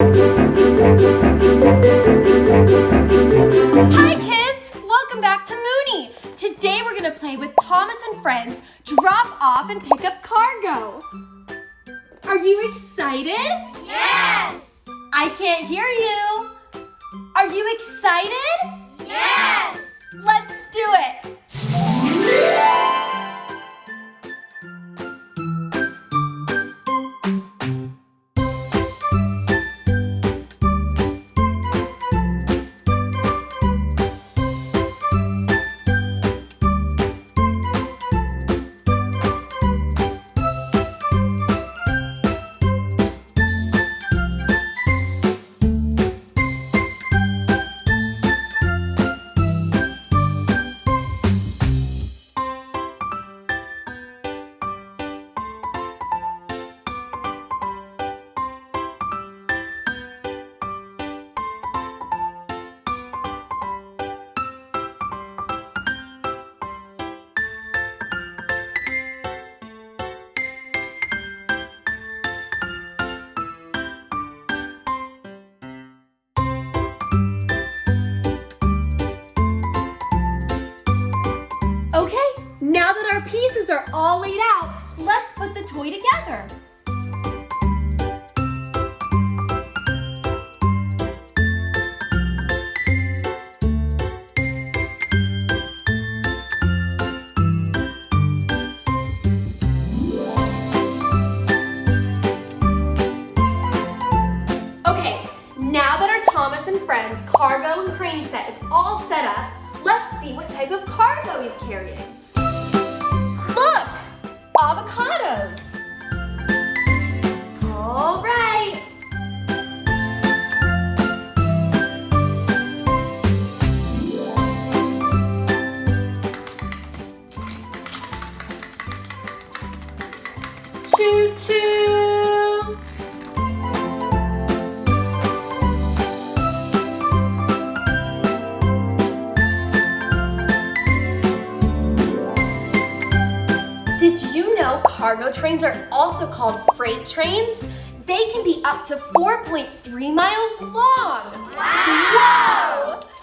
Hi kids! Welcome back to Moony! Today we're gonna play with Thomas and friends, drop off and pick up cargo. Are you excited? Yes! I can't hear you. Are you excited? Yes! Let's do it! Okay, now that our pieces are all laid out, let's put the toy together. Okay, now that our Thomas and Friends cargo and crane set is all set up, let's see what type of cargo he's carrying. Look! Avocados! All right! Choo-choo! Did you know cargo trains are also called freight trains? They can be up to 4.3 miles long. Wow! Whoa!